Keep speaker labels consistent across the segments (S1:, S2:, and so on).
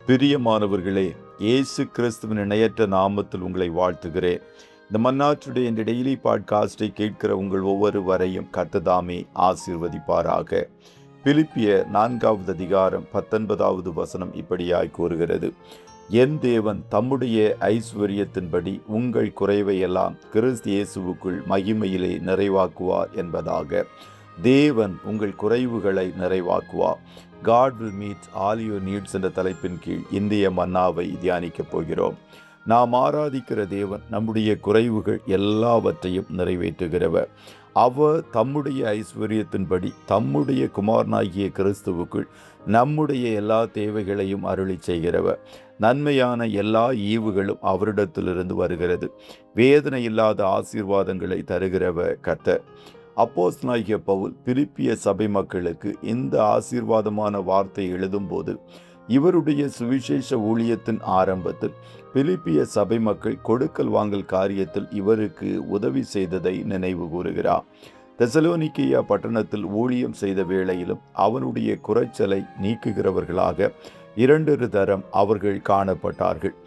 S1: பிரியமானவர்களே, இயேசு கிறிஸ்துவின் இணையற்ற நாமத்தில் உங்களை வாழ்த்துகிறேன். இந்த மன்னாற்றுடைய இந்த டெய்லி பாட்காஸ்டை கேட்கிற உங்கள் ஒவ்வொருவரையும் கர்த்தர் ஆசீர்வதிப்பாராக. பிலிப்பியர் 4வது அதிகாரம் 19வது வசனம் இப்படியாய் கூறுகிறது: என் தேவன் தம்முடைய ஐஸ்வர்யத்தின்படி உங்கள் குறைவை எல்லாம் கிறிஸ்து இயேசுவுக்குள் மகிமையிலே நிறைவாக்குவார் என்பதாக. தேவன் உங்கள் குறைவுகளை நிறைவாக்குவார். God will meet all your needs என்ற தலைப்பின் கீழ் இந்திய மன்னாவை தியானிக்கப் போகிறோம். நாம் ஆராதிக்கிற தேவன் நம்முடைய குறைவுகள் எல்லாவற்றையும் நிறைவேற்றுகிறவர். அவர் தம்முடைய ஐஸ்வர்யத்தின்படி தம்முடைய குமாரனாகிய கிறிஸ்துவுக்குள் நம்முடைய எல்லா தேவைகளையும் அருளி செய்கிறவர். நன்மையான எல்லா ஈவுகளும் அவரிடத்திலிருந்து வருகிறது. வேதனை இல்லாத ஆசீர்வாதங்களை தருகிறவர் கர்த்தர். அப்போஸ்தலனாகிய பவுல் பிலிப்பிய சபை மக்களுக்கு இந்த ஆசீர்வாதமான வார்த்தை எழுதும்போது, இவருடைய சுவிசேஷ ஊழியத்தின் ஆரம்பத்தில் பிலிப்பிய சபை மக்கள் கொடுக்கல் வாங்கல் காரியத்தில் இவருக்கு உதவி செய்ததை நினைவு கூறுகிறார். தெசலோனிக்கேயா பட்டணத்தில் ஊழியம் செய்த வேளையிலும் அவனுடைய குறைச்சலை நீக்குகிறவர்களாக 2 தரம் அவர்கள் காணப்பட்டார்கள்.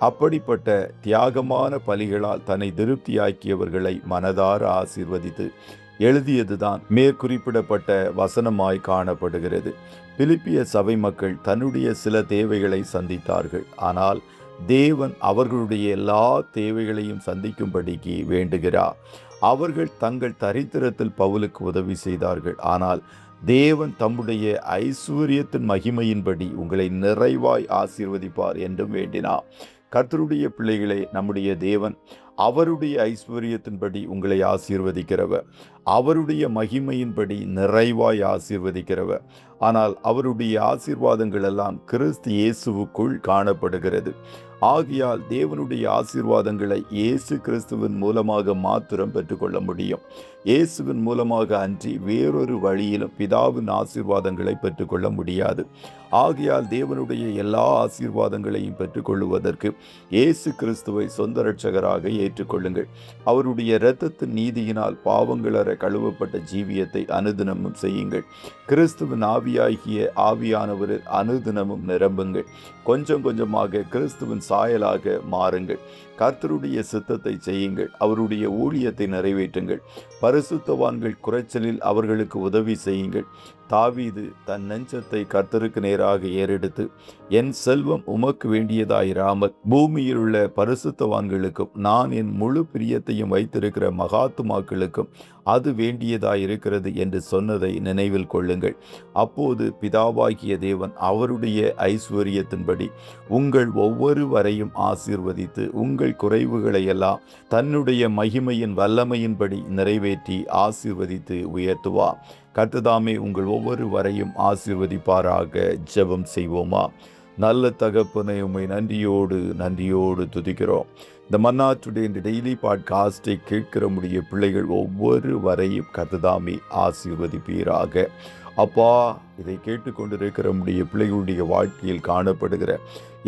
S1: அப்படிப்பட்ட தியாகமான பலிகளால் தன்னை திருப்தியாக்கியவர்களை மனதார ஆசீர்வதித்து எழுதியதுதான் மேற்குறிப்பிடப்பட்ட வசனமாய் காணப்படுகிறது. பிலிப்பிய சபை மக்கள் தன்னுடைய சில தேவைகளை சந்தித்தார்கள். ஆனால் தேவன் அவர்களுடைய எல்லா தேவைகளையும் சந்திக்கும்படிக்கு வேண்டுகிறார். அவர்கள் தங்கள் தரித்திரத்தில் பவுலுக்கு உதவி செய்தார்கள். ஆனால் தேவன் தம்முடைய ஐஸ்வர்யத்தின் மகிமையின்படி உங்களை நிறைவாய் ஆசீர்வதிப்பார் என்றும் வேண்டினார். கர்த்தருடைய பிள்ளைகளே, நம்முடைய தேவன் அவருடைய ஐஸ்வர்யத்தின்படி உங்களை ஆசீர்வதிக்கிறவர். அவருடைய மகிமையின்படி நிறைவாய் ஆசீர்வதிக்கிறவர். ஆனால் அவருடைய ஆசீர்வாதங்கள் எல்லாம் கிறிஸ்து இயேசுவுக்குள் காணப்படுகிறது. ஆகையால் தேவனுடைய ஆசீர்வாதங்களை இயேசு கிறிஸ்துவின் மூலமாக மாத்திரம் பெற்றுக்கொள்ள முடியும். இயேசுவின் மூலமாக அன்றி வேறொரு வழியிலும் பிதாவின் ஆசீர்வாதங்களை பெற்றுக்கொள்ள முடியாது. ஆகையால் தேவனுடைய எல்லா ஆசீர்வாதங்களையும் பெற்றுக்கொள்ளுவதற்கு இயேசு கிறிஸ்துவை சொந்த இரட்சகராக ஏற்றுக்கொள்ளுங்கள். அவருடைய இரத்தத்தின் நீதியினால் பாவங்களற கழுவப்பட்ட ஜீவியத்தை அனுதினமும் செய்யுங்கள். கிறிஸ்துவின் ஆவியாகிய ஆவியானவரில் அனுதினமும் நிரம்புங்கள். கொஞ்சம் கொஞ்சமாக கிறிஸ்துவின் சாயலாக மாறுங்கள். கர்த்தருடைய சித்தத்தை செய்யுங்கள். அவருடைய ஊழியத்தை நிறைவேற்றுங்கள். பரிசுத்தவான்கள் குறைச்சலில் அவர்களுக்கு உதவி செய்யுங்கள். தாவீது தன் நெஞ்சத்தை கர்த்தருக்கு நேராக ஏறெடுத்து, என் செல்வம் உமக்கு வேண்டியதாயிராமல் பூமியில் உள்ள பரிசுத்தவான்களுக்கும் நான் என் முழு பிரியத்தையும் வைத்திருக்கிற மகாத்துமாக்களுக்கும் அது வேண்டியதாயிருக்கிறது என்று சொன்னதை நினைவில் கொள்ளுங்கள். அப்போது பிதாவாகிய தேவன் அவருடைய ஐஸ்வர்யத்தின்படி உங்கள் ஒவ்வொருவரையும் ஆசீர்வதித்து உங்கள் குறைவுகளை எல்லாம் தன்னுடைய மகிமையின் வல்லமையின்படி நிறைவேற்றி ஆசீர்வதித்து உயர்த்துவார். கர்த்தர் உங்கள் ஒவ்வொருவரையும் ஆசீர்வதிப்பாராக. ஜெபம் செய்வோமா? நல்ல தகப்பனை, உம்மை நன்றியோடு துதிக்கிறோம். இந்த மன்னாற்றுடைய இந்த டெய்லி பாட்காஸ்டை கேட்கிற முடிய பிள்ளைகள் ஒவ்வொருவரையும் கர்த்தர் ஆசீர்வதிப்பீராக. அப்பா, இதை கேட்டுக்கொண்டிருக்கிற முடிய பிள்ளைகளுடைய வாழ்க்கையில் காணப்படுகிற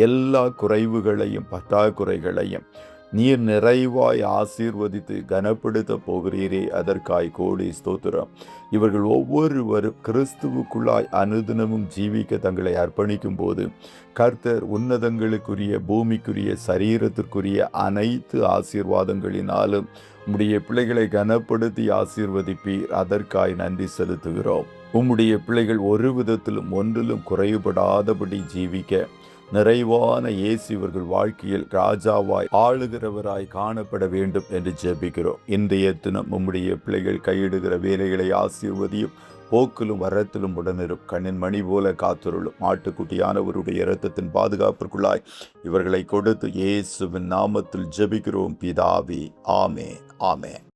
S1: எல்லா குறைவுகளையும் பற்றாக்குறைகளையும் நீர் நிறைவாய் ஆசீர்வதித்து கனப்படுத்த போகிறீரே, அதற்காய் கோடி ஸ்தோத்திரம். இவர்கள் ஒவ்வொருவரும் கிறிஸ்துவுக்குள்ளாய் அனுதினமும் ஜீவிக்க தங்களை அர்ப்பணிக்கும் போது கர்த்தர் உன்னதங்களுக்குரிய பூமிக்குரிய சரீரத்திற்குரிய அனைத்து ஆசீர்வாதங்களினாலும் உம்முடைய பிள்ளைகளை கனப்படுத்தி ஆசீர்வதிப்பீர். அதற்காய் நன்றி செலுத்துகிறோம். உம்முடைய பிள்ளைகள் ஒரு விதத்திலும் ஒன்றிலும் குறைபடாதபடி ஜீவிக்க நிறைவான இயேசு இவர்கள் வாழ்க்கையில் ராஜாவாய் ஆளுகிறவராய் காணப்பட வேண்டும் என்று ஜெபிக்கிறோம். இன்றைய தினம் உம்முடைய பிள்ளைகள் கையிடுகிற வேலைகளை ஆசீர்வதியும். போக்கிலும் வரத்திலும் உடனிரும். கண்ணின் மணி போல காத்துருளும். ஆட்டுக்குட்டியானவருடைய இரத்தத்தின் பாதுகாப்பிற்குள்ளாய் இவர்களை கொடுத்து இயேசுவின் நாமத்தில் ஜெபிக்கிறோம் பிதாவே. ஆமென்.